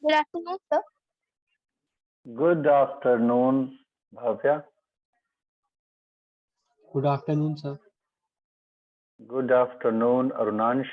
Good afternoon, sir. Good afternoon, Bhavya. Good afternoon, sir. Good afternoon, Arunansh.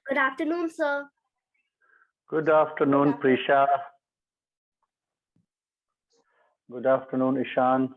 Good afternoon, sir. Good afternoon, Prisha. Good afternoon, Ishan.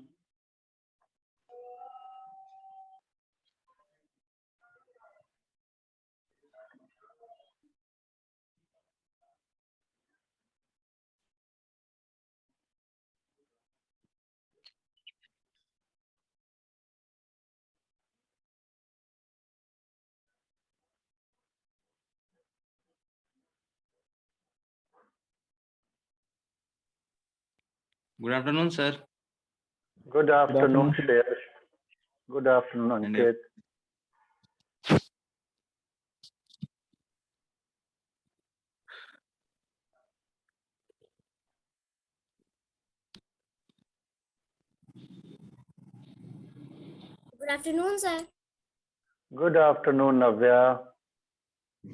Good afternoon, sir. Good afternoon, Shesh. Good afternoon, Ankit. Good afternoon, sir. Good afternoon, Navya. We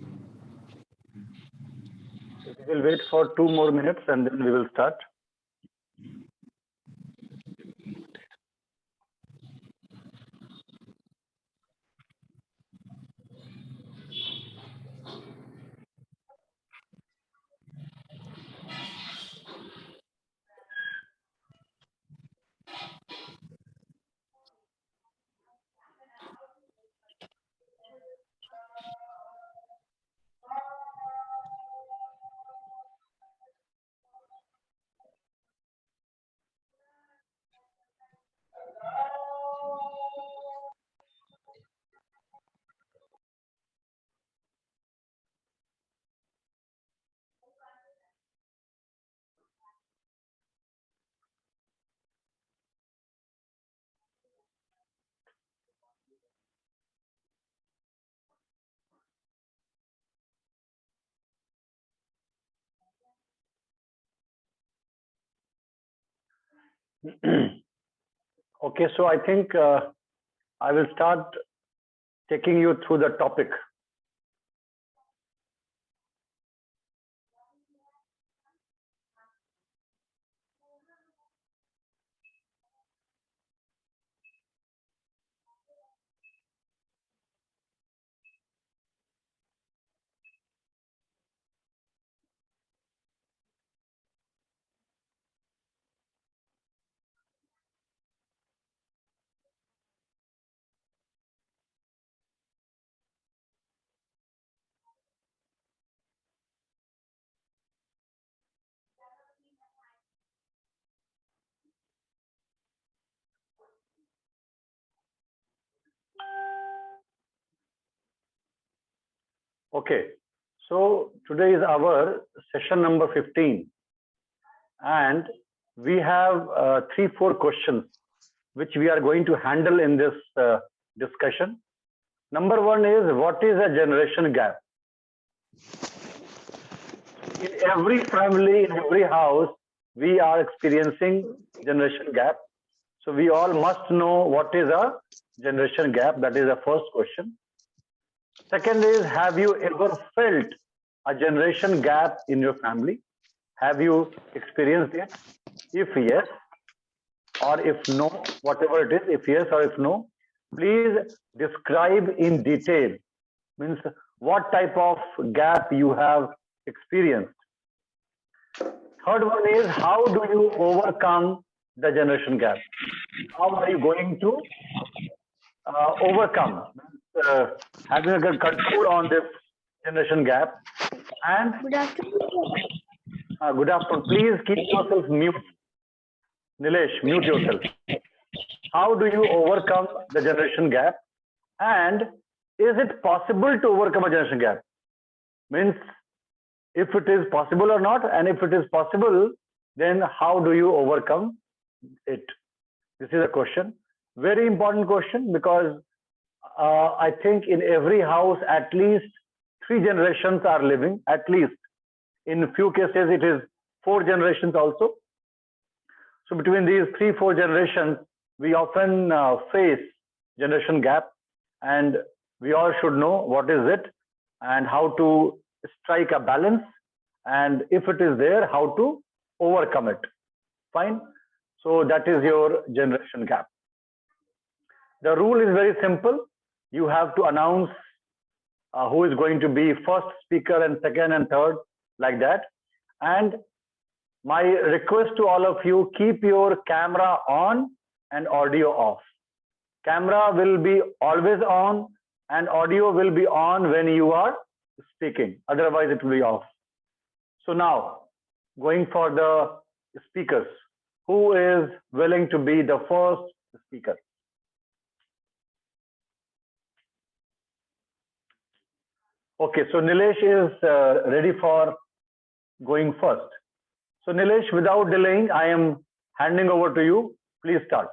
will wait for 2 more minutes and then we will start. Okay, so I think I will start taking you through the topic. Okay, so today is our session number 15 and we have 3-4 questions which we are going to handle in this discussion. Number 1 is, what is a generation gap? In every family, in every house, we are experiencing generation gap. So we all must know what is a generation gap. That is the first question. Second is, have you ever felt a generation gap in your family? Have you experienced it? If yes, or if no, whatever it is, if yes or if no, please describe in detail. Means what type of gap you have experienced. Third one is, how do you overcome the generation gap? How are you going to overcome? Having a control on this generation gap. And Good afternoon. Good afternoon. Please keep yourself mute. Nilesh, mute yourself. How do you overcome the generation gap? And is it possible to overcome a generation gap? Means if it is possible or not, and if it is possible, then how do you overcome it? This is a question, very important question, because I think in every house at least 3 generations are living, at least. In few cases it is 4 generations also. So between these 3-4 generations, we often face generation gap, and we all should know what is it and how to strike a balance, and if it is there, how to overcome it. Fine. So that is your generation gap. The rule is very simple. You have to announce who is going to be first speaker and second and third, like that. And my request to all of you, keep your camera on and audio off. Camera will be always on and audio will be on when you are speaking. Otherwise, it will be off. So now, going for the speakers. Who is willing to be the first speaker? Okay, so Nilesh is ready for going first. So Nilesh, without delaying, I am handing over to you. Please start.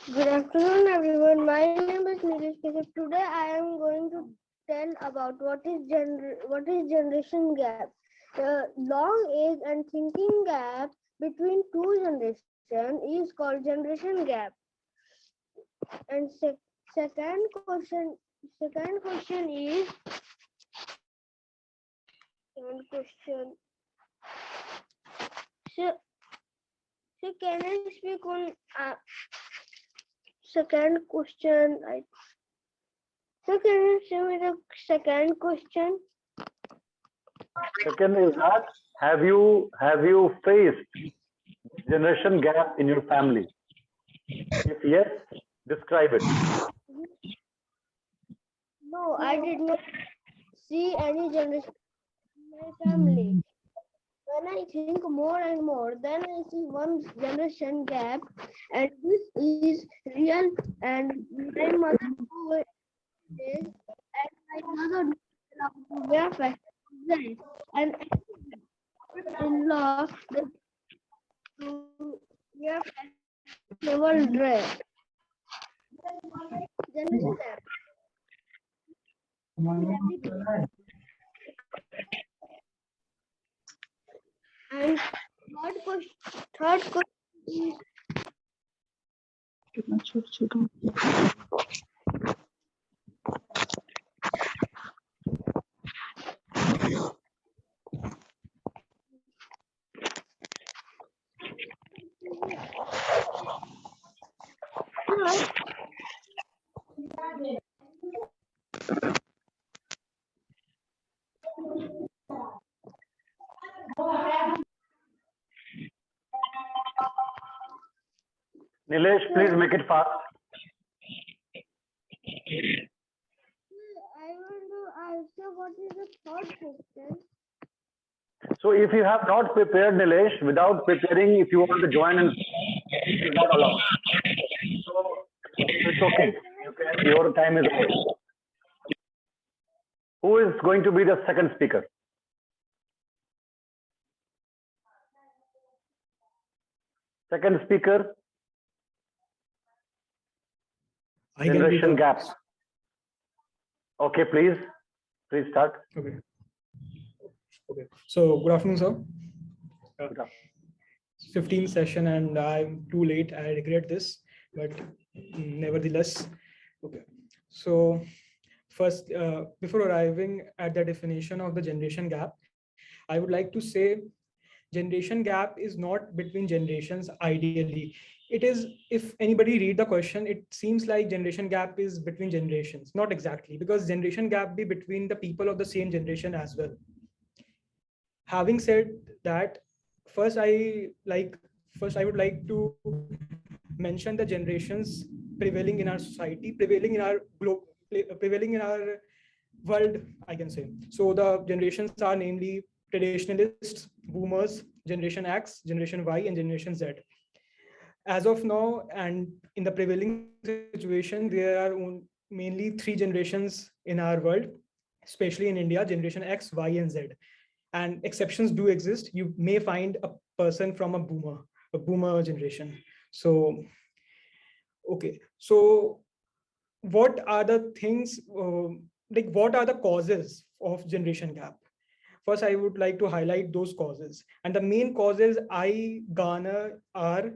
Good afternoon, everyone. My name is Dheeraj Ki Paathshala. Today, I am going to tell about what is generation gap. The long age and thinking gap between 2 generations is called generation gap. And second question is so can I speak on second question? So can you show me the second question? Second is that, have you faced generation gap in your family? If yes, describe it. No, I did not see any generation in my family. When I think more and more, then I see one generation gap, and this is real. And my mother is, and my mother to wear fashion, and in-law to wear fashionable dress. Generation gap. And third question is Nilesh, please make it fast. I want to answer what is the third question. So if you have not prepared, Nilesh, without preparing, if you want to join, and it is not allowed. So it's okay. Your time is over. Who is going to be the second speaker? Second speaker. Generation gap. Okay, please start. Okay. So good afternoon, sir. Good afternoon. 15th session, and I'm too late. I regret this, but nevertheless. Okay. So first, before arriving at the definition of the generation gap, I would like to say generation gap is not between generations ideally. It is, if anybody read the question, it seems like generation gap is between generations. Not exactly, because generation gap be between the people of the same generation as well. Having said that, first I would like to mention the generations prevailing in our society, prevailing in our world, I can say. So the generations are namely traditionalists, boomers, Generation X, Generation Y, and Generation Z. As of now, and in the prevailing situation, there are mainly three generations in our world, especially in India: generation X, Y, and Z. And exceptions do exist. You may find a person from a boomer generation. So, okay. So what are the things, like what are the causes of generation gap? First, I would like to highlight those causes. And the main causes I garner are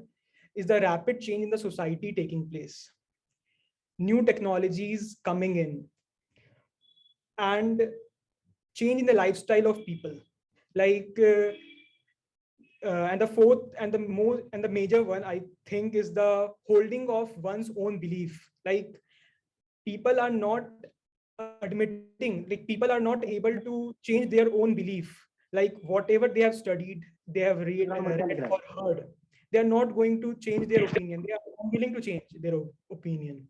is the rapid change in the society taking place, new technologies coming in, and change in the lifestyle of people. Like, and the fourth and the major one, I think, is the holding of one's own belief. Like, people are not admitting, like people are not able to change their own belief. Like whatever they have studied, they have read or heard, they are not going to change their opinion. They are unwilling to change their opinion.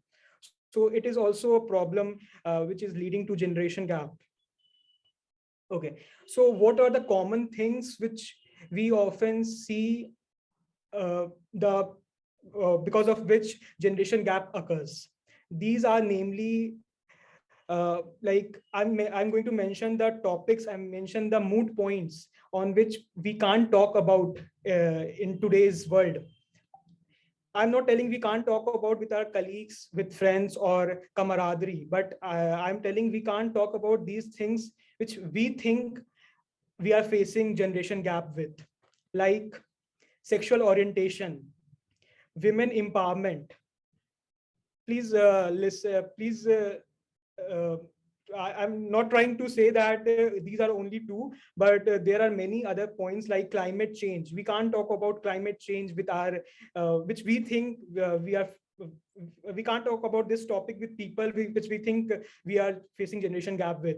So it is also a problem which is leading to generation gap. Okay, so what are the common things which we often see, the because of which generation gap occurs? These are namely, like I'm going to mention the topics, I mentioned the moot points on which we can't talk about in today's world. I'm not telling we can't talk about with our colleagues, with friends or camaraderie, but I'm telling we can't talk about these things which we think we are facing generation gap with, like sexual orientation, women empowerment. Please listen, please. Uh, I'm not trying to say that these are only two, but there are many other points like climate change. We can't talk about climate change with our, which we think we can't talk about this topic with people which we think we are facing generation gap with.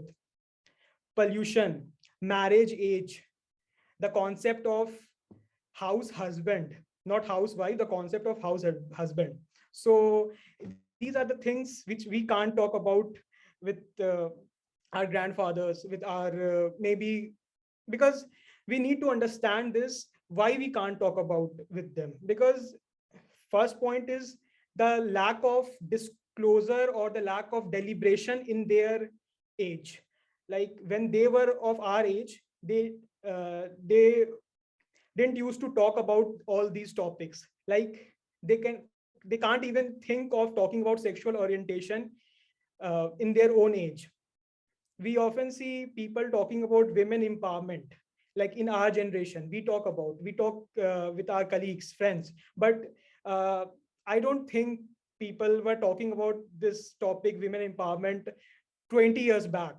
Pollution, marriage age, the concept of house husband, not housewife, the concept of house husband. So these are the things which we can't talk about with our grandfathers, with our maybe, because we need to understand this, why we can't talk about with them. Because first point is the lack of disclosure or the lack of deliberation in their age. Like when they were of our age, they didn't used to talk about all these topics. Like they can't even think of talking about sexual orientation in their own age. We often see people talking about women empowerment. Like in our generation, we talk with our colleagues, friends, but uh, I don't think people were talking about this topic, women empowerment, 20 years back.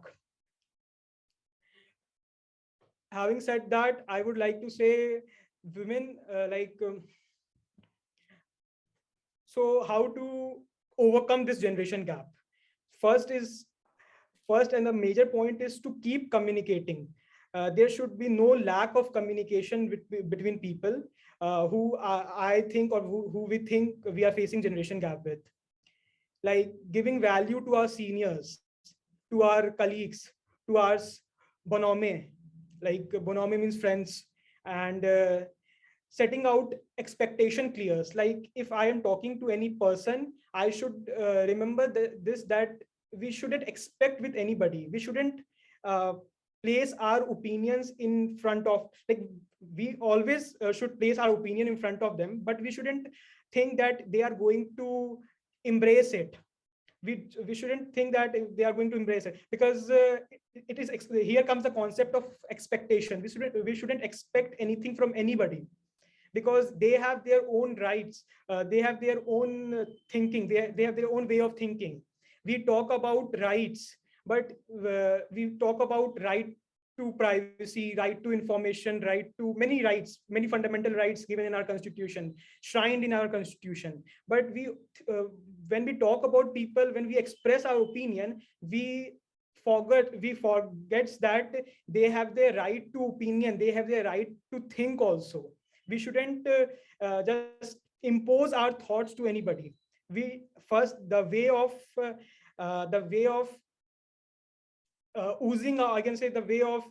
Having said that, I would like to say women, so how to overcome this generation gap? First is First and the major point is to keep communicating. There should be no lack of communication between people who I think, or who we think we are facing generation gap with. Like giving value to our seniors, to our colleagues, to our bonome. Like bonome means friends. And setting out expectation clears. Like if I am talking to any person, I should remember that we shouldn't expect with anybody. We shouldn't uh, place our opinions in front of, like, we always should place our opinion in front of them, but we shouldn't think that they are going to embrace it. We shouldn't think that they are going to embrace it, because it is here comes the concept of expectation. We shouldn't expect anything from anybody, because they have their own rights, they have their own thinking, they have their own way of thinking. We talk about rights, but we talk about right to privacy, right to information, right to many fundamental rights given in our constitution, shrined in our constitution. But uh, when we talk about people, when we express our opinion, we forgets that they have their right to opinion, they have their right to think also. We shouldn't just impose our thoughts to anybody. We first the way of oozing out, I can say, the way of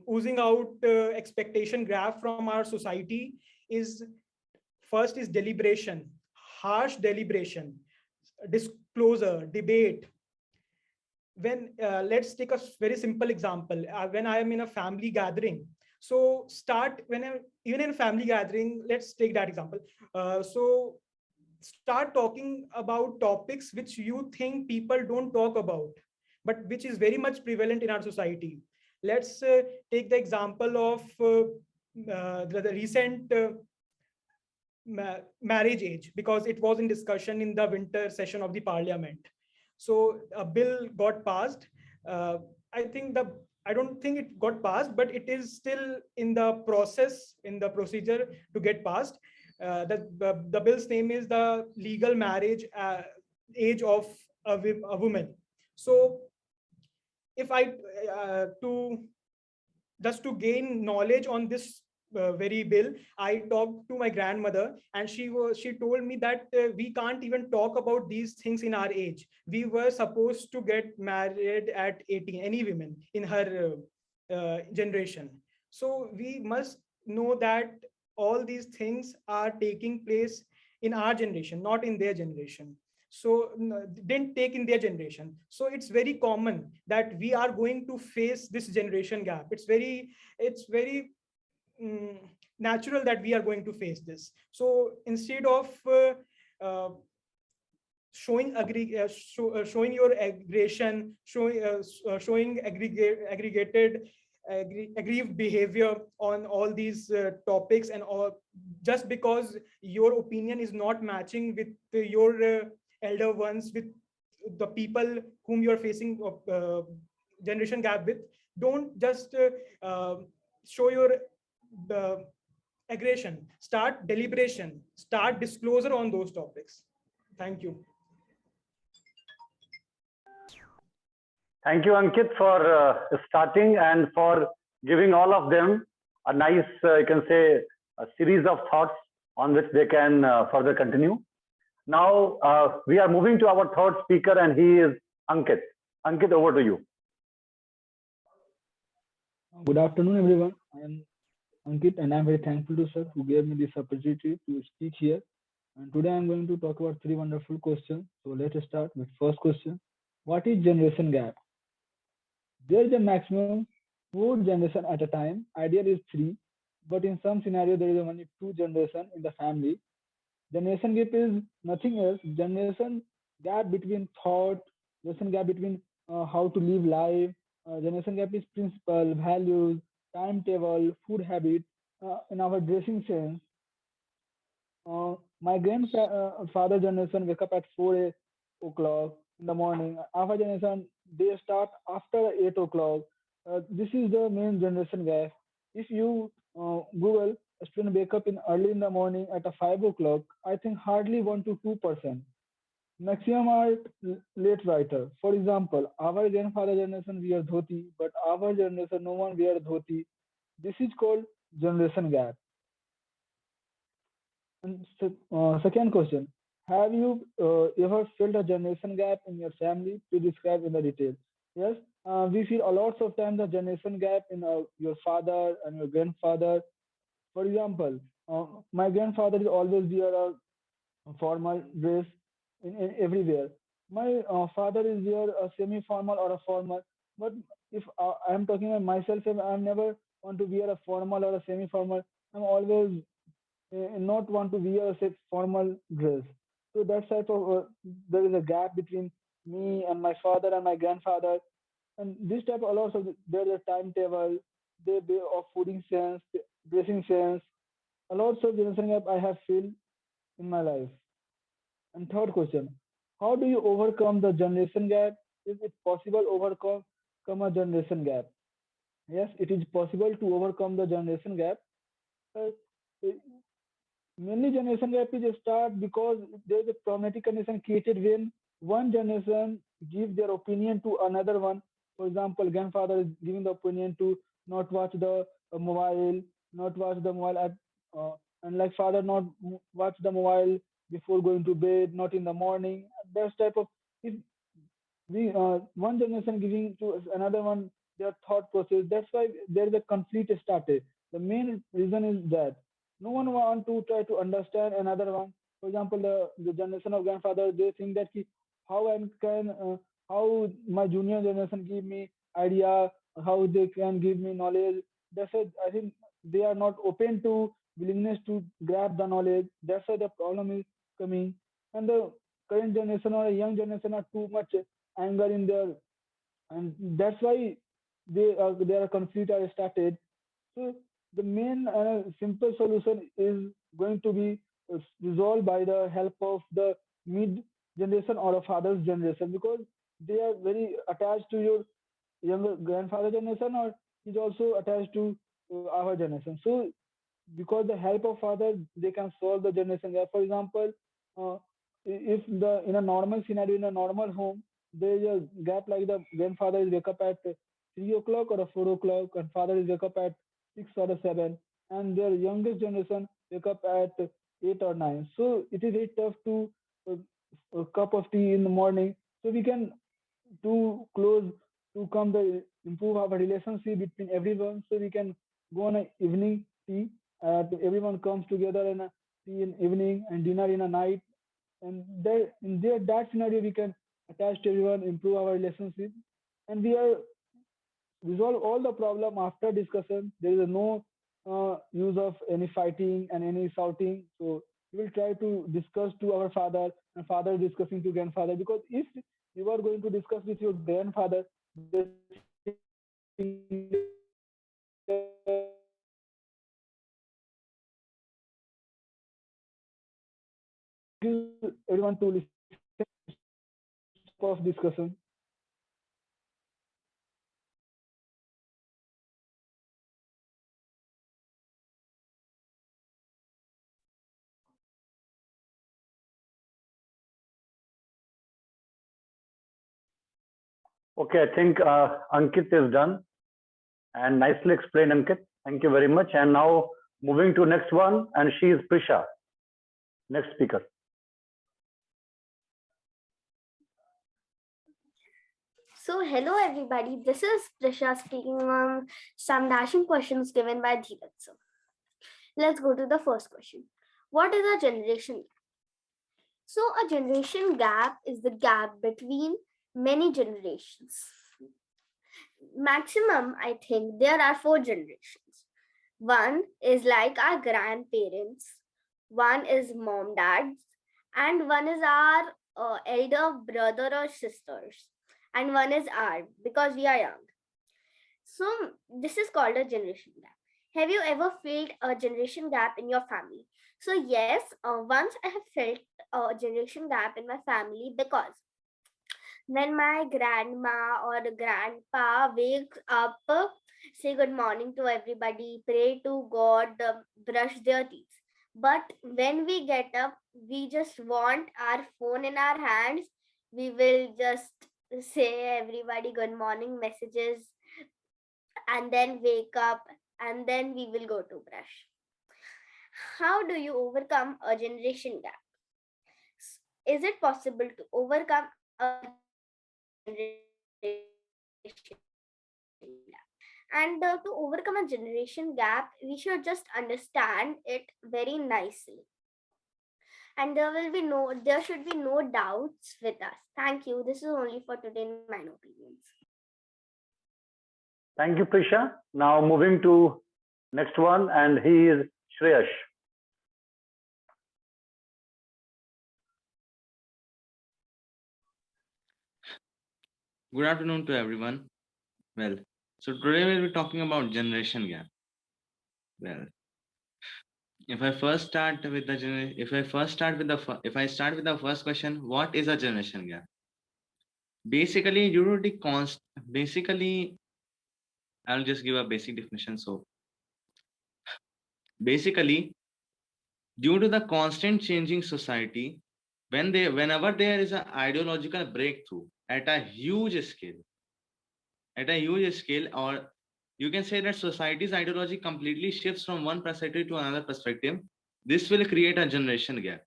oozing out expectation graph from our society is, First is deliberation, harsh deliberation, disclosure, debate. When let's take a very simple example. When I am in a family gathering, so even in a family gathering, let's take that example. So start talking about topics which you think people don't talk about, but which is very much prevalent in our society. Let's take the example of the recent marriage age, because it was in discussion in the winter session of the parliament. So a bill got passed. uh, I don't think it got passed, but it is still in the process, in the procedure to get passed. The bill's name is the legal marriage age of a woman. So if I to just to gain knowledge on this very bill, I talked to my grandmother, and she told me that we can't even talk about these things in our age. We were supposed to get married at 18, any women in her generation. So we must know that all these things are taking place in our generation, not in their generation. So didn't take in their generation. So it's very common that we are going to face this generation gap. It's very mm, natural that we are going to face this. So instead of uh, showing your aggression, showing aggrieved behavior on all these topics, and all, just because your opinion is not matching with your elder ones, with the people whom you're facing generation gap with. Don't just show your uh, aggression. Start deliberation, start disclosure on those topics. Thank you. Thank you, Ankit, for starting and for giving all of them a nice, you can say, a series of thoughts on which they can further continue. Now, we are moving to our third speaker, and he is Ankit. Ankit, over to you. Good afternoon, everyone. I am Ankit, and I'm very thankful to sir who gave me this opportunity to speak here. And today I'm going to talk about three wonderful questions. So let us start with first question. What is generation gap? There is a maximum 4 generations at a time. Ideal is 3, but in some scenario there is only 2 generations in the family. Generation gap is nothing else. Generation gap between thought, generation gap between how to live life. Generation gap is principle, values, timetable, food habit, in our dressing sense. My grandfather generation wake up at 4 o'clock in the morning. Our generation they start after 8 o'clock. This is the main generation gap. If you Google a student wake up in early in the morning at a 5 o'clock, I think hardly 1 to 2%. Maximum are late writer. For example, our grandfather generation wear dhoti, but our generation no one wear dhoti. This is called generation gap. And second question, have you ever felt a generation gap in your family? Please describe in the detail. Yes, we feel a lots of times the generation gap in your father and your grandfather. For example, my grandfather is always wear a formal dress in everywhere. My father is wear a semi-formal or a formal. But if I am talking about myself, if I never want to wear a formal or a semi-formal. I'm always not want to wear a formal dress. So that type of there is a gap between me and my father and my grandfather, and this type of also there's a timetable, they of fooding sense, dressing sense, a lot of generation gap I have feel in my life. And third question, how do you overcome the generation gap? Is it possible overcome a generation gap? Yes, it is possible to overcome the generation gap. Uh, Mainly generation gap is start because there is a problematic condition created when one generation gives their opinion to another one. For example, grandfather is giving the opinion to not watch the mobile, not watch the mobile at, uh, and like father not watch the mobile before going to bed, not in the morning. That type of, if we one generation giving to another one their thought process, that's why there is a conflict started. The main reason is that. No one want to try to understand another one. For example, the generation of grandfather, they think that how I can how my junior generation give me idea, how they can give me knowledge. That's why I think they are not open to willingness to grab the knowledge. That's why the problem is coming. And the current generation or young generation are too much anger in their, and that's why their conflict are started. So the main simple solution is going to be resolved by the help of the mid generation or a father's generation, because they are very attached to your younger grandfather generation, or is also attached to our generation. So because the help of father, they can solve the generation gap. For example, uh, if the in a normal scenario, in a normal home, there is a gap like the grandfather is wake up at 3 o'clock or a 4 o'clock, and father is wake up at 6 or 7, and their youngest generation wake up at 8 or 9. So it is very tough to a cup of tea in the morning. So we can to close to come the improve our relationship between everyone, so we can go on a evening tea. Everyone comes together in a tea in evening and dinner in a night, and there in there that scenario we can attach to everyone, improve our relationship, and we are resolve all the problem after discussion. There is no use of any fighting and any shouting. So we will try to discuss to our father, and father discussing to grandfather. Because if you are going to discuss with your grandfather, they think that everyone to listen to you. So thank you everyone to listen to you. Stop of discussion. Okay, I think Ankit is done and nicely explained, Ankit. Thank you very much. And now moving to next one, and she is Prisha, next speaker. So, hello everybody. This is Prisha speaking on some dashing questions given by Dheeraj. So, let's go to the first question. What is a generation gap? So, a generation gap is the gap between many generations. Maximum, I think, there are 4 generations. One is like our grandparents, one is mom, dads, and one is our elder brother or sisters, and one is our because we are young. So this is called a generation gap. Have you ever felt a generation gap in your family? So yes, once I have felt a generation gap in my family, because when my grandma or grandpa wakes up, say good morning to everybody, pray to God, brush their teeth. But when we get up, we just want our phone in our hands. We will just say everybody good morning messages and then wake up, and then we will go to brush. How do you overcome a generation gap? Is it possible to overcome a generation gap? And to overcome a generation gap, we should just understand it very nicely. And there should be no doubts with us. Thank you. This is only for today in my opinions. Thank you, Prisha. Now moving to next one, and he is Shreyash. Good afternoon to everyone. Well, so today we'll be talking about generation gap. Well, if I first start with the if I first start with the if I start with the first question, what is a generation gap? Basically, due to the basically, I'll just give a basic definition. So, basically, due to the constant changing society, whenever there is an ideological breakthrough at a huge scale, or you can say that society's ideology completely shifts from one perspective to another perspective, this will create a generation gap.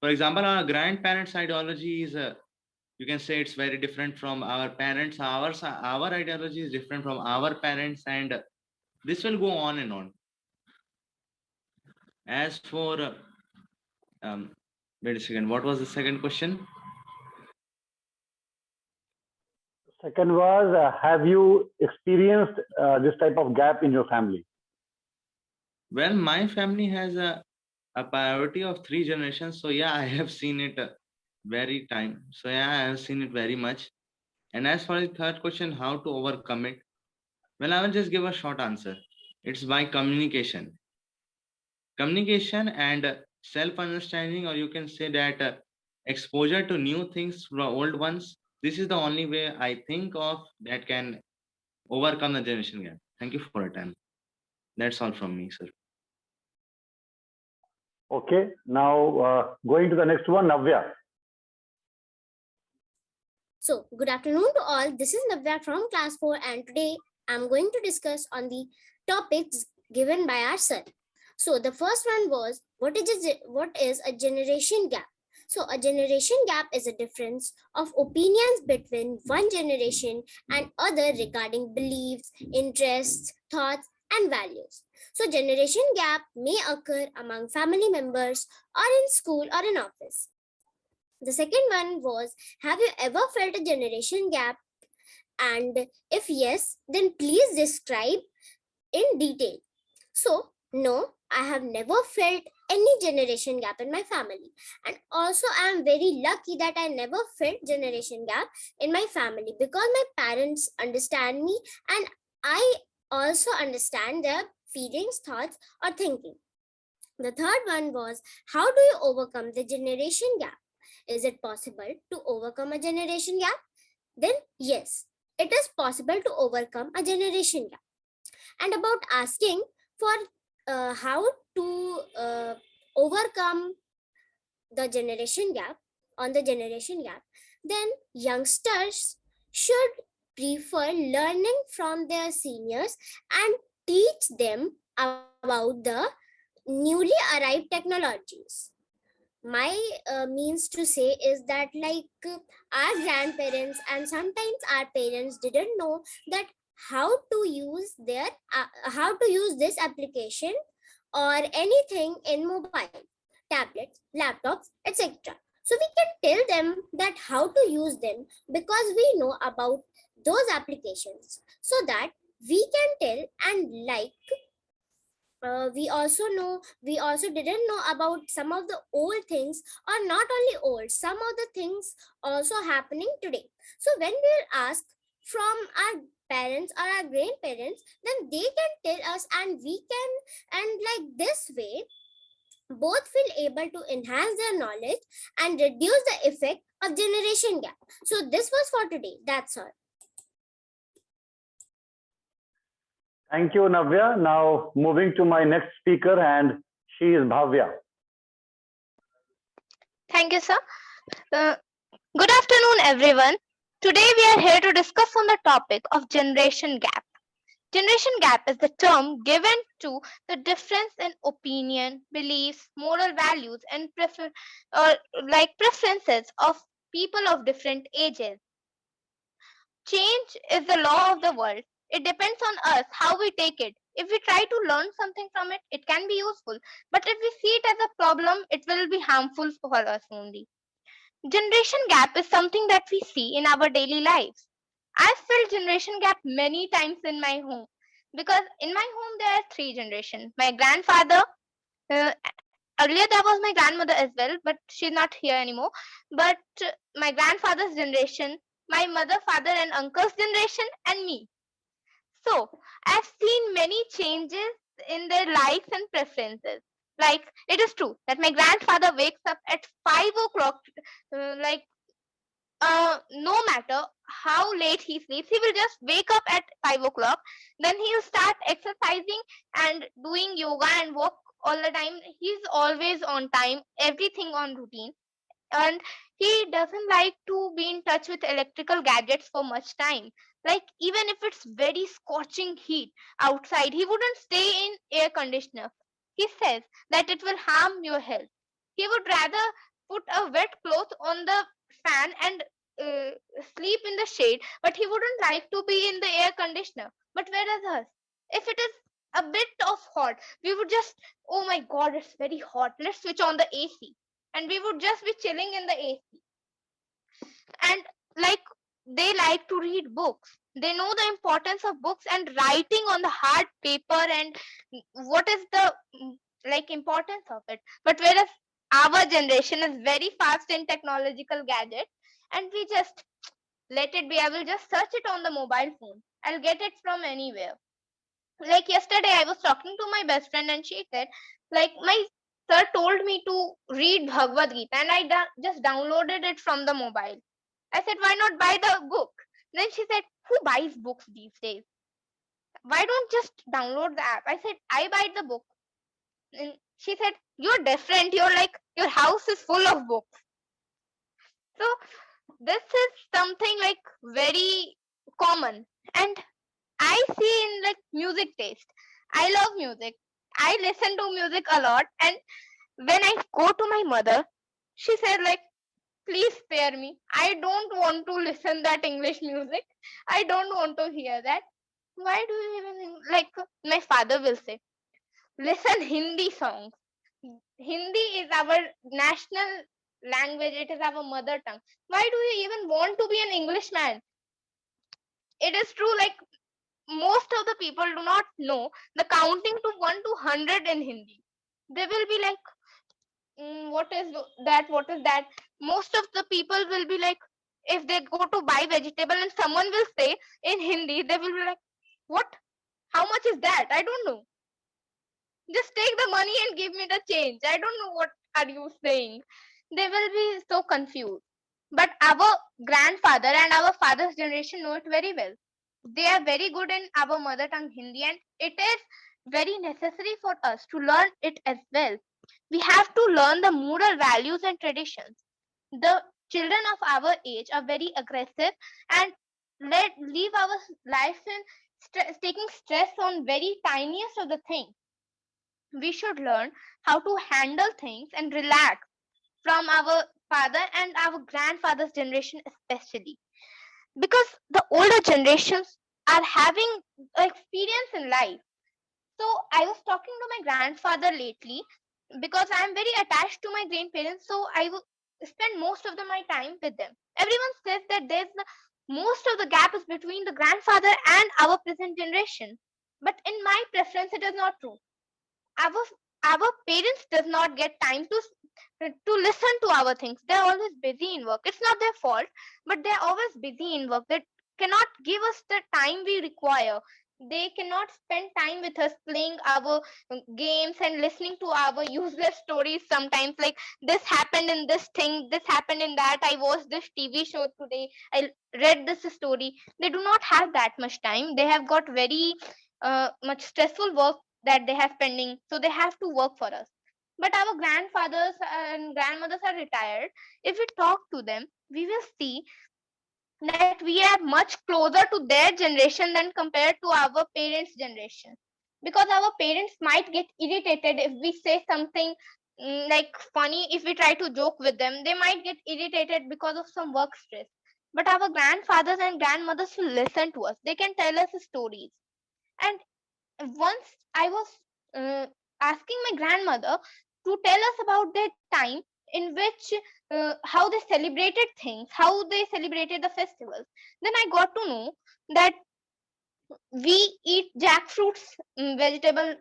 For example, our grandparents' ideology is you can say it's very different from our parents. Our ideology is different from our parents, and this will go on and on. As for wait a second, what was the second question? Second was, have you experienced this type of gap in your family? Well, my family has a priority of 3 generations, so yeah, I have seen it very time. So yeah, I have seen it very much. And as for the third question, how to overcome it? Well, I will just give a short answer. It's by communication. Communication and self-understanding, or you can say that exposure to new things from old ones. This is the only way I think of that can overcome the generation gap. Thank you for your time. That's all from me, sir. Okay, now going to the next one, Navya. So, good afternoon to all. This is Navya from class 4 and today I'm going to discuss on the topics given by our sir. So, the first one was what is a generation gap? So, a generation gap is a difference of opinions between one generation and other regarding beliefs, interests, thoughts, and values. So, generation gap may occur among family members or in school or in office. The second one was, have you ever felt a generation gap? And if yes, then please describe in detail. So, no, I have never felt any generation gap in my family. And also, I am very lucky that I never felt generation gap in my family because my parents understand me and I also understand their feelings, thoughts, or thinking. The third one was, how do you overcome the generation gap? Is it possible to overcome a generation gap? Then yes, it is possible to overcome a generation gap. And about asking for how to overcome the generation gap, then youngsters should prefer learning from their seniors and teach them about the newly arrived technologies. My means to say is that our grandparents and sometimes our parents didn't know that how to use this application or anything in mobile, tablets, laptops, etc. So we can tell them that how to use them because we know about those applications, so that we can tell and we also didn't know about some of the old things, or not only old, some of the things also happening today. So when we'll ask from our parents or our grandparents, then they can tell us and we can, and like this way both feel able to enhance their knowledge and reduce the effect of generation gap. So this was for today. That's all. Thank you, Navya. Now moving to my next speaker, and she is Bhavya. Thank you, sir. Good afternoon, everyone. Today we are here to discuss on the topic of generation gap. Generation gap is the term given to the difference in opinion, beliefs, moral values, and preferences of people of different ages. Change is the law of the world. It depends on us how we take it. If we try to learn something from it, it can be useful. But if we see it as a problem, it will be harmful for us only. Generation gap is something that we see in our daily lives. I've felt generation gap many times in my home because in my home there are 3 generations. My grandfather, uh, earlier there was my grandmother as well, but she's not here anymore. But my grandfather's generation, my mother, father, and uncle's generation, and me. So I've seen many changes in their likes and preferences. Like it is true that my grandfather wakes up at 5 o'clock, like no matter how late he sleeps, he will just wake up at 5 o'clock. Then he'll start exercising and doing yoga and walk all the time. He's always on time, everything on routine. And he doesn't like to be in touch with electrical gadgets for much time. Like even if it's very scorching heat outside, he wouldn't stay in air conditioner. He says that it will harm your health. He would rather put a wet cloth on the fan and uh, sleep in the shade, but he wouldn't like to be in the air conditioner. But whereas us, if it is a bit of hot, we would just, oh my god, it's very hot, let's switch on the AC. And we would just be chilling in the AC. And like, they like to read books. They know the importance of books and writing on the hard paper, and what is the like importance of it. But whereas our generation is very fast in technological gadgets, and we just let it be. I will just search it on the mobile phone. I'll get it from anywhere. Like yesterday, I was talking to my best friend, and she said, like, my sir told me to read Bhagavad Gita, and I just downloaded it from the mobile. I said, why not buy the book? Then she said, who buys books these days? Why don't just download the app? I said, I buy the book. And she said, you're different. You're like, your house is full of books. So this is something like very common. And I see in like music taste. I love music. I listen to music a lot. And when I go to my mother, she said like, please spare me. I don't want to listen that English music. I don't want to hear that. Why do you even like, my father will say, listen Hindi songs. Hindi is our national language. It is our mother tongue. Why do you even want to be an Englishman? It is true, like, most of the people do not know the counting to 1 to 100 in Hindi. They will be like, what is that? What is that? Most of the people will be like, if they go to buy vegetable and someone will say in Hindi, they will be like, what? How much is that? I don't know. Just take the money and give me the change. I don't know what are you saying. They will be so confused. But our grandfather and our father's generation know it very well. They are very good in our mother tongue Hindi, and it is very necessary for us to learn it as well. We have to learn the moral values and traditions. The children of our age are very aggressive and let live our life in taking stress on very tiniest of the things. We should learn how to handle things and relax from our father and our grandfather's generation especially, because the older generations are having experience in life. So I was talking to my grandfather lately because I am very attached to my grandparents. So I will spend most of my time with them. Everyone says that most of the gap is between the grandfather and our present generation. But in my preference, it is not true. Our our parents does not get time to listen to our things. They're always busy in work. It's not their fault, but they're always busy in work. They cannot give us the time we require. They cannot spend time with us playing our games and listening to our useless stories sometimes, like, this happened in this thing, this happened in that, I watched this TV show today, I read this story. They do not have that much time. They have got very much stressful work that they have pending, so they have to work for us. But our grandfathers and grandmothers are retired. If we talk to them, we will see that we are much closer to their generation than compared to our parents' generation. Because our parents might get irritated if we say something like funny, if we try to joke with them, they might get irritated because of some work stress. But our grandfathers and grandmothers will listen to us. They can tell us stories. And once I was asking my grandmother to tell us about their time in which how they celebrated things, how they celebrated the festivals. Then I got to know that we eat jackfruits, vegetable.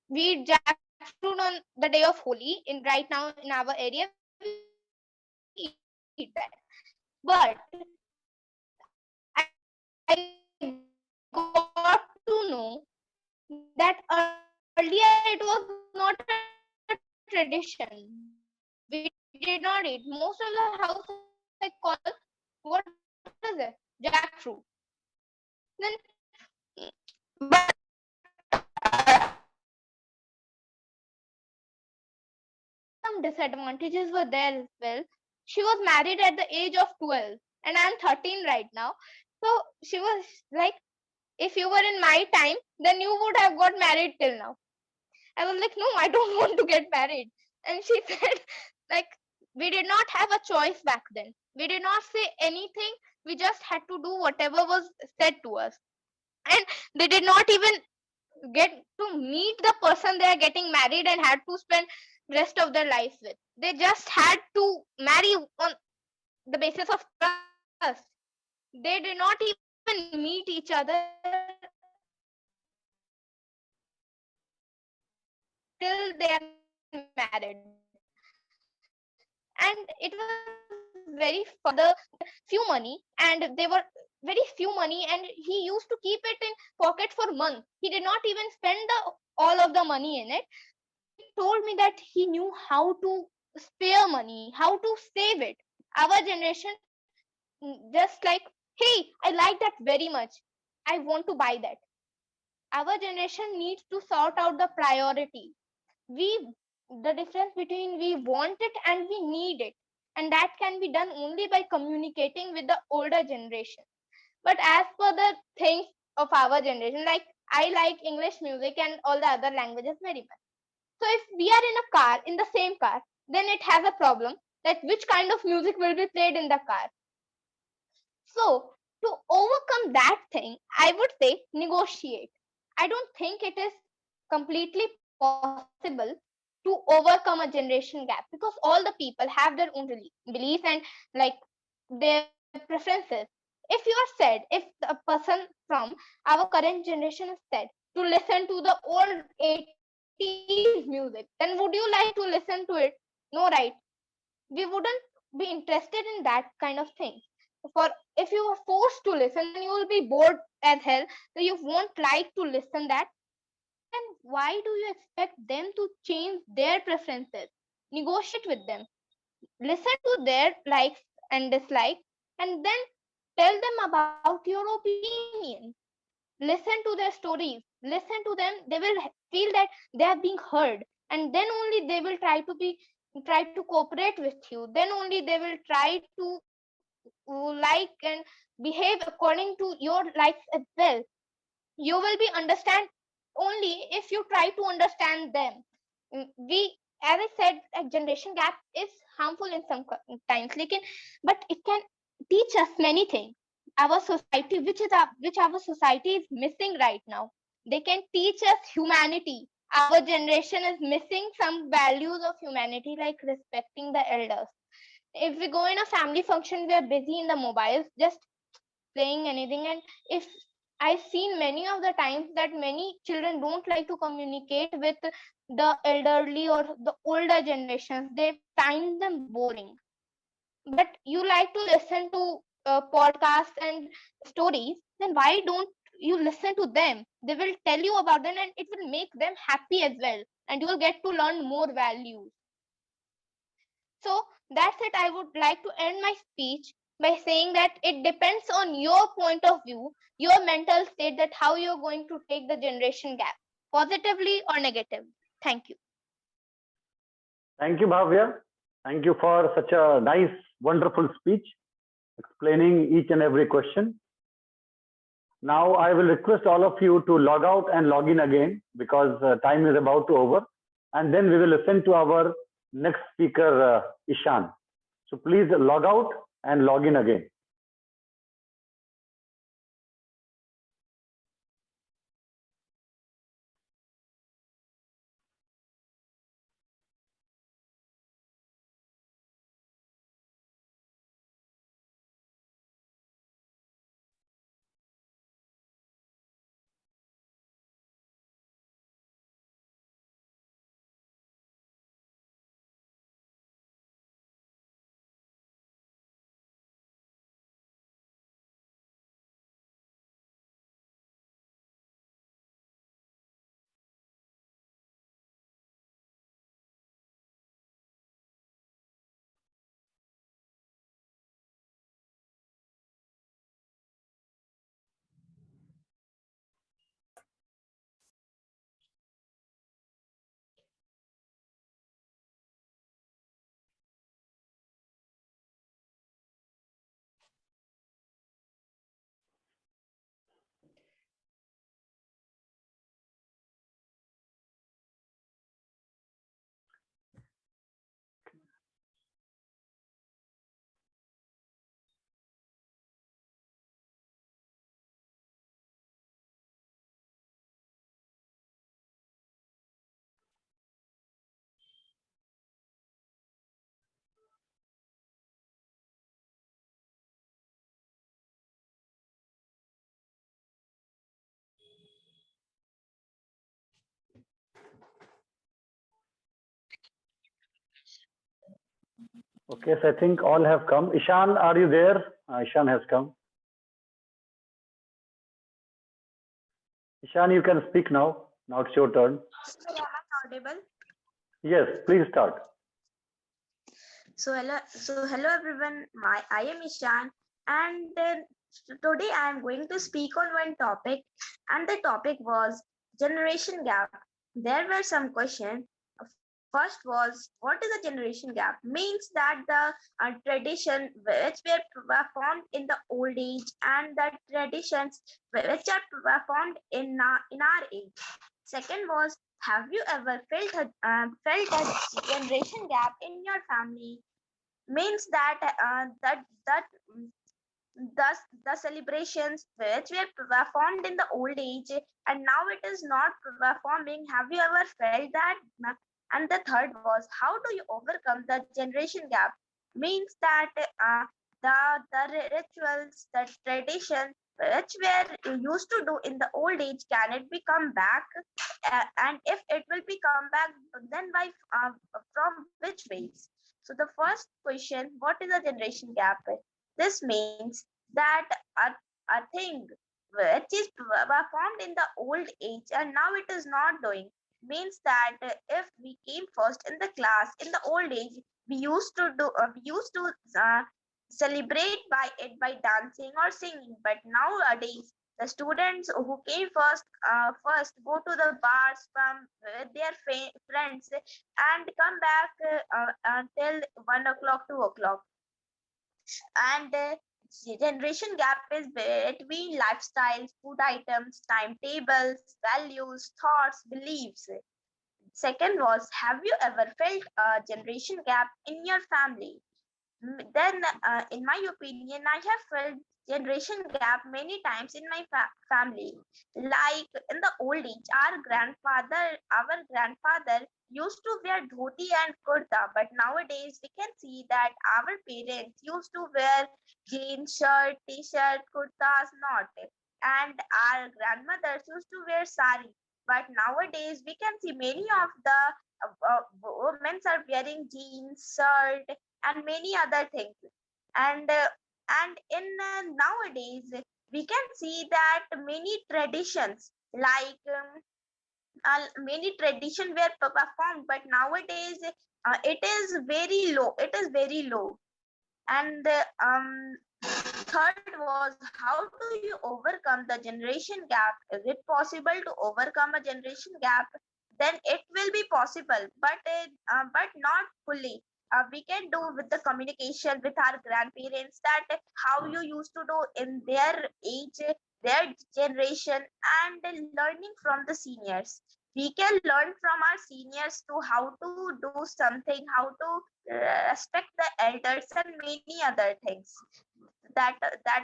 We eat jackfruit on the day of Holi. In right now in our area, we eat that. But I got to know that earlier it was not a tradition. We did not eat. Most of the house call, what is it? Jackfruit. Then, but some disadvantages were there as well. She was married at the age of 12, and I'm 13 right now. So she was like, if you were in my time, then you would have got married till now. I was like, no, I don't want to get married. And she said, like, we did not have a choice back then. We did not say anything. We just had to do whatever was said to us. And they did not even get to meet the person they are getting married and had to spend rest of their life with. They just had to marry on the basis of trust. They did not even meet each other till they are married. And it was very fun. Few money, and they were very few money, and he used to keep it in pocket for months. He did not even spend all of the money in it. He told me that he knew how to spare money, how to save it. Our generation, just like, hey, I like that very much, I want to buy that. Our generation needs to sort out the priority. We The difference between we want it and we need it, and that can be done only by communicating with the older generation. But as per the things of our generation, like, I like English music and all the other languages very much. So if we are in a car, in the same car, then it has a problem that which kind of music will be played in the car. So to overcome that thing, I would say negotiate. I don't think it is completely possible to overcome a generation gap, because all the people have their own beliefs and like their preferences. If you are said, if a person from our current generation is said to listen to the old 80s music, then would you like to listen to it? No, right? We wouldn't be interested in that kind of thing. For if you are forced to listen, then you will be bored as hell, so you won't like to listen that. Then why do you expect them to change their preferences? Negotiate with them, listen to their likes and dislikes, and then tell them about your opinion. Listen to their stories, listen to them. They will feel that they are being heard, and then only they will try to cooperate with you. Then only they will try to like and behave according to your likes as well. You will be understand only if you try to understand them. We, as I said, a generation gap is harmful in some times, but it can teach us many things. Our society, which our society is missing right now, they can teach us humanity. Our generation is missing some values of humanity, like respecting the elders. If we go in a family function, we are busy in the mobiles, just playing anything. And if I've seen many of the times that many children don't like to communicate with the elderly or the older generations, they find them boring. But you like to listen to podcasts and stories, then why don't you listen to them? They will tell you about them, and it will make them happy as well, and you will get to learn more values. So that's it. I would like to end my speech by saying that it depends on your point of view, your mental state, that how you're going to take the generation gap, positively or negatively. Thank you. Thank you, Bhavya. Thank you for such a nice, wonderful speech explaining each and every question. Now, I will request all of you to log out and log in again, because time is about to over. And then we will listen to our next speaker, Ishan. So please log out and log in again. Okay, so I think all have come. Ishan, are you there? Ishan has come. Ishan, you can speak now. Now it's your turn. Sir, am I audible? Yes, please start. Hello everyone. I am Ishan, and today I am going to speak on one topic, and the topic was generation gap. There were some questions. First was, what is a generation gap? Means that the tradition which were formed in the old age and the traditions which are formed in our age. Second was, have you ever felt a generation gap in your family? Means that thus the celebrations which were performed in the old age and now it is not performing. Have you ever felt that? And the third was, how do you overcome the generation gap? Means that the rituals, the tradition which were used to do in the old age, can it be come back? And if it will be come back, then by from which ways? So the first question, what is a generation gap? This means that a thing which is formed in the old age and now it is not doing. Means that if we came first in the class in the old age, we used to celebrate by it by dancing or singing. But nowadays, the students who came first go to the bars from with their friends and come back until 1 o'clock, 2 o'clock. And generation gap is between lifestyles, food items, timetables, values, thoughts, beliefs. Second was, have you ever felt a generation gap in your family? Then, in my opinion, I have felt generation gap many times in my family. Like in the old age, our grandfather used to wear dhoti and kurta, but nowadays we can see that our parents used to wear jeans, shirt, t-shirt, kurtas, not, and our grandmothers used to wear sari. But nowadays we can see many of the women are wearing jeans, shirt, and many other things. And and in nowadays we can see that many traditions like many tradition were performed, but nowadays it is very low. It is very low. And third was, how do you overcome the generation gap? Is it possible to overcome a generation gap? Then it will be possible, but not fully. We can do with the communication with our grandparents, that how you used to do in their age, their generation, and learning from the seniors. We can learn from our seniors to how to do something, how to respect the elders, and many other things. That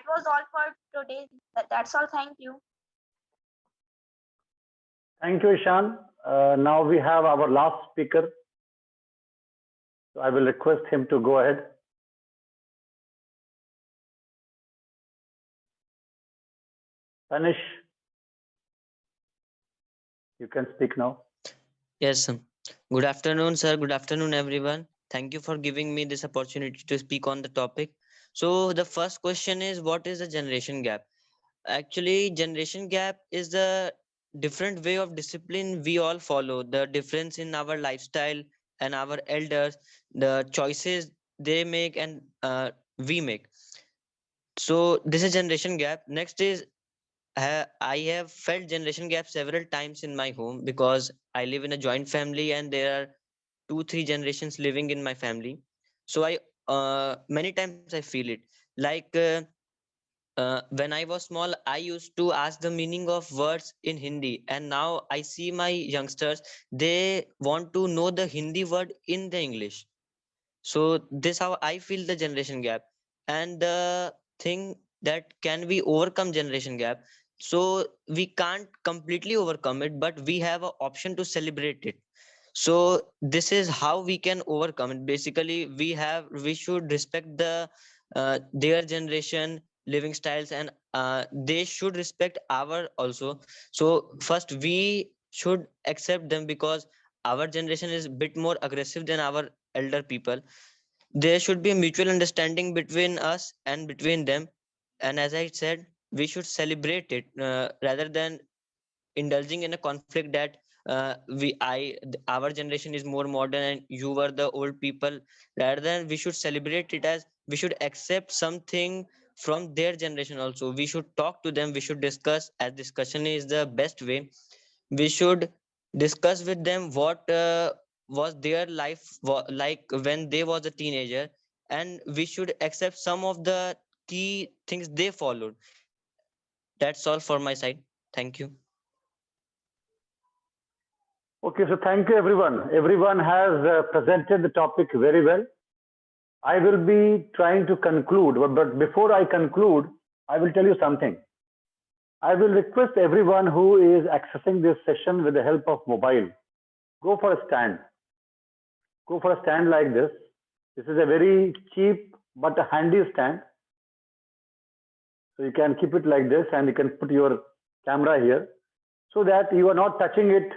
was all for today. That's all. Thank you. Thank you, Ishan. Now we have our last speaker. So I will request him to go ahead. Tanish, you can speak now. Yes, sir. Good afternoon, sir. Good afternoon, everyone. Thank you for giving me this opportunity to speak on the topic. So the first question is, what is the generation gap? Actually, generation gap is the different way of discipline we all follow, the difference in our lifestyle and our elders, the choices they make and we make. So this is generation gap. Next is, I have felt generation gap several times in my home because I live in a joint family and there are 2 3 generations living in my family. So I many times I feel it. Like when I was small, I used to ask the meaning of words in Hindi, and now I see my youngsters, they want to know the Hindi word in the English. So this how I feel the generation gap. And the thing that can we overcome generation gap, so we can't completely overcome it, but we have an option to celebrate it. So this is how we can overcome it. Basically, we should respect their generation living styles, and they should respect our also. So first we should accept them because our generation is a bit more aggressive than our elder people. there should be a mutual understanding between us and between them. And as I said, we should celebrate it rather than indulging in a conflict that our generation is more modern and you were the old people. Rather than, we should celebrate it as we should accept something from their generation also. We should talk to them, we should discuss, as discussion is the best way. We should discuss with them what was their life like when they was a teenager, and we should accept some of the key things they followed. That's all for my side. Thank you. Okay, so thank you everyone. Everyone has presented the topic very well. I will be trying to conclude, but before I conclude, I will tell you something. I will request everyone who is accessing this session with the help of mobile, go for a stand. Go for a stand like this. This is a very cheap but a handy stand. So you can keep it like this and you can put your camera here so that you are not touching it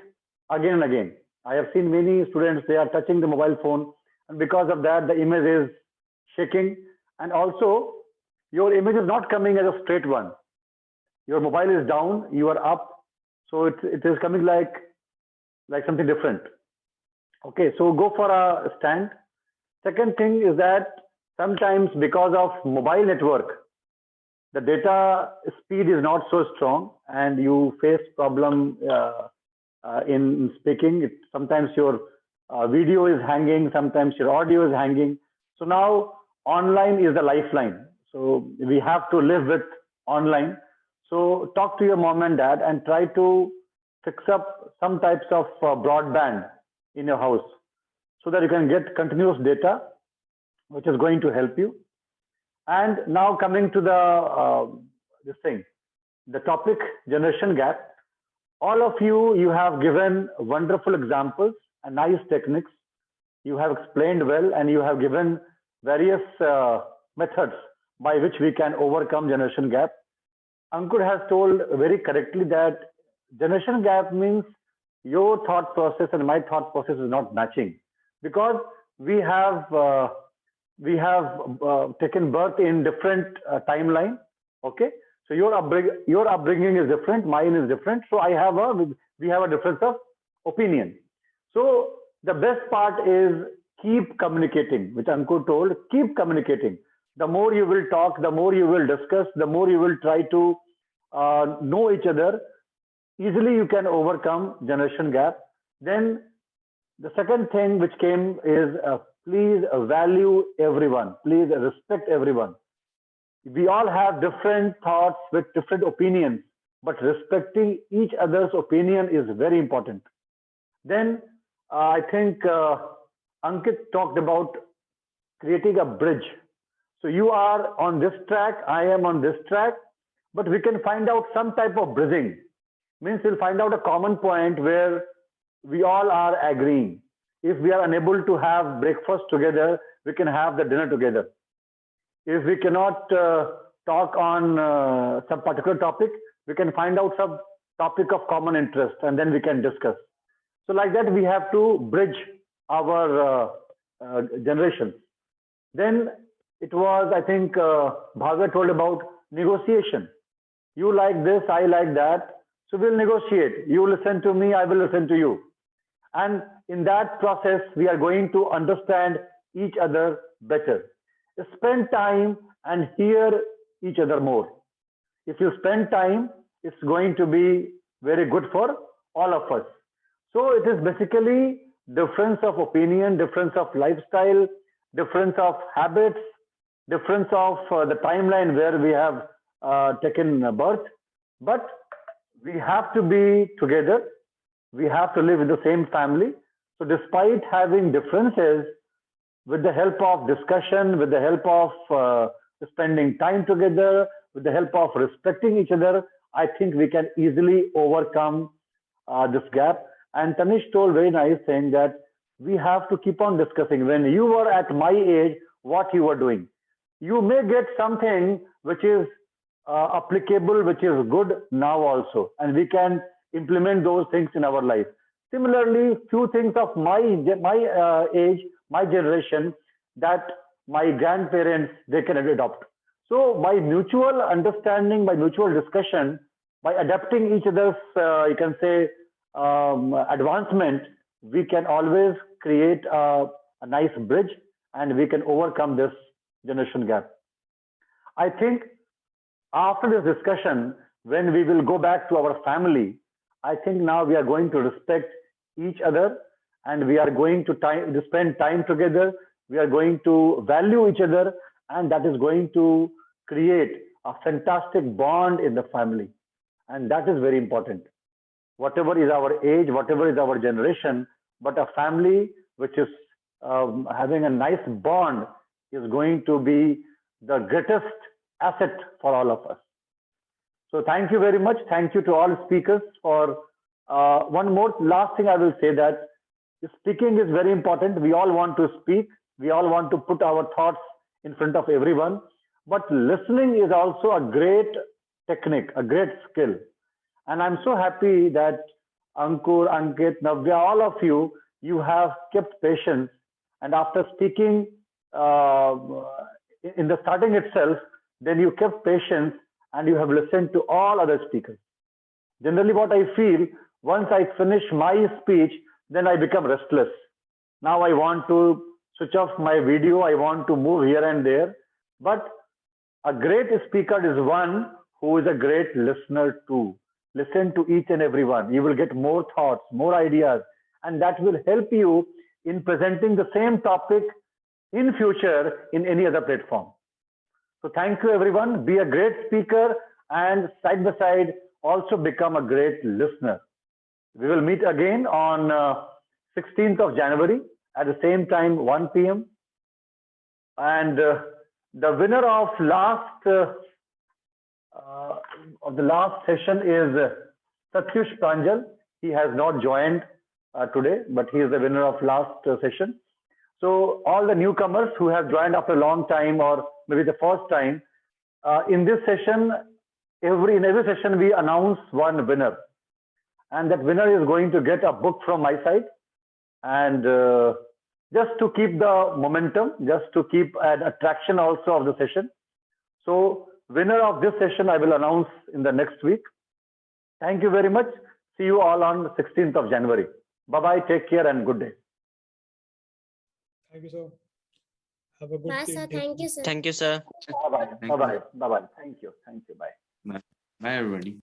again and again. I have seen many students, they are touching the mobile phone, and because of that, the image is shaking, and also your image is not coming as a straight one. Your mobile is down, you are up, so it is coming like something different. Okay, so go for a stand. Second thing is that sometimes because of mobile network, the data speed is not so strong and you face problem in speaking. Sometimes your video is hanging, sometimes your audio is hanging. So now online is the lifeline. So we have to live with online. So talk to your mom and dad and try to fix up some types of broadband in your house so that you can get continuous data, which is going to help you. And now coming to the topic, generation gap. All of you have given wonderful examples and nice techniques. You have explained well and you have given various methods by which we can overcome generation gap. Ankur has told very correctly that generation gap means your thought process and my thought process is not matching, because we have taken birth in different timeline. Okay, so your upbringing is different, mine is different. So we have a difference of opinion. So the best part is keep communicating, which Ankur told. Keep communicating. The more you will talk, the more you will discuss, the more you will try to know each other. Easily you can overcome generation gap. Then the second thing which came is please value everyone. Please respect everyone. We all have different thoughts with different opinions, but respecting each other's opinion is very important. Then I think Ankit talked about creating a bridge. So you are on this track, I am on this track, but we can find out some type of bridging. Means we'll find out a common point where we all are agreeing. If we are unable to have breakfast together, we can have the dinner together. If we cannot talk on some particular topic, we can find out some topic of common interest and then we can discuss. So like that, we have to bridge our generations. Then it was, I think, Bhagat told about negotiation. You like this, I like that. So we'll negotiate. You listen to me, I will listen to you. And in that process, we are going to understand each other better. Spend time and hear each other more. If you spend time, it's going to be very good for all of us. So it is basically difference of opinion, difference of lifestyle, difference of habits, difference of the timeline where we have taken birth. But we have to be together. We have to live in the same family. So despite having differences, with the help of discussion, with the help of spending time together, with the help of respecting each other, I think we can easily overcome this gap. And Tanish told very nice thing that we have to keep on discussing. When you were at my age, what you were doing. You may get something which is applicable, which is good now also, and we can implement those things in our life. Similarly, few things of my age, my generation, that my grandparents, they can adopt. So by mutual understanding, by mutual discussion, by adapting each other's, you can say, advancement, we can always create a nice bridge and we can overcome this generation gap. I think after this discussion, when we will go back to our family, I think now we are going to respect each other and we are going to spend time together. We are going to value each other, and that is going to create a fantastic bond in the family. And that is very important. Whatever is our age, whatever is our generation, but a family which is having a nice bond is going to be the greatest asset for all of us. So thank you very much. Thank you to all speakers for one more last thing I will say, that speaking is very important. We all want to speak. We all want to put our thoughts in front of everyone. But listening is also a great technique, a great skill. And I'm so happy that Ankur, Ankit, Navya, all of you, you have kept patience. And after speaking in the starting itself, then you kept patience and you have listened to all other speakers. Generally, what I feel, once I finish my speech, then I become restless. Now I want to switch off my video. I want to move here and there. But a great speaker is one who is a great listener too. Listen to each and every one. You will get more thoughts, more ideas, and that will help you in presenting the same topic in future in any other platform. So thank you everyone. Be a great speaker and side by side also become a great listener. We will meet again on 16th of January at the same time, 1 p.m. And the winner of the last session is Satyush Pranjal. He has not joined today, but he is the winner of last session. So all the newcomers who have joined after a long time or maybe the first time, in this session, in every session we announce one winner. And that winner is going to get a book from my side. And just to keep the momentum, just to keep an attraction also of the session. So winner of this session I will announce in the next week. Thank you very much. See you all on 16th of January. Bye-bye. Take care and good day. Thank you, sir. Have a good Bye, day. sir. Thank you, sir. Thank you, sir. Bye-bye. Bye-bye. Bye-bye. Thank you. Thank you. Bye. Bye, everybody.